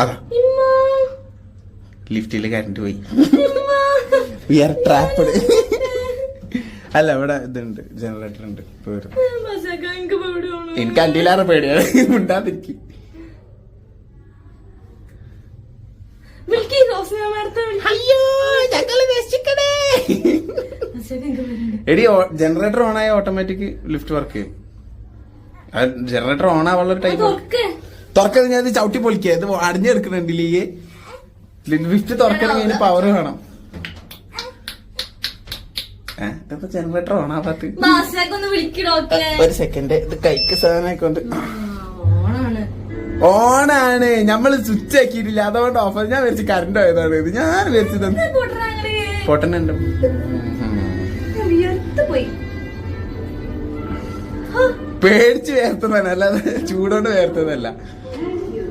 അതാ ലിഫ്റ്റില് കറണ്ട് പോയി. We are trapped. അല്ല ഇവിടെ ഇതുണ്ട്, ജനറേറ്റർ ഉണ്ട്. എനിക്ക് അന്റിയിലാറെ പേടിയാണ്, ഉണ്ടാതിരിക്കും. എടി ജനറേറ്റർ ഓൺ ആയ ഓട്ടോമാറ്റിക് ലിഫ്റ്റ് വർക്ക് ചെയ്യും. ജനറേറ്റർ ഓൺ ആവാനുള്ള ടൈം തുറക്കത് ഞാൻ ചവിട്ടി പൊളിക്കുക. ഇത് അടിഞ്ഞെടുക്കണുണ്ടില്ലേ ലിഫ്റ്റ് തുറക്കണമെങ്കിൽ അതിന് പവർ വേണം. ഇപ്പൊ ജനറേറ്റർ ഓൺ ആവാത്ത ഒരു സെക്കൻഡ്. ഇത് കൈക്ക് സാധനമായിക്കൊണ്ട് ഓണാണ്. നമ്മള് സ്വിച്ച് ആക്കിയിട്ടില്ല, അതുകൊണ്ട് ഓഫ്. ഞാൻ വിചാരിച്ചു കറണ്ട് പോയതാണ്. ഇത് ഞാൻ വിചാരിച്ചത് പൊട്ടനുണ്ട്. പേടിച്ച് വേർത്തതല്ല, അല്ലാതെ ചൂടോണ്ട് വേർത്തതല്ല.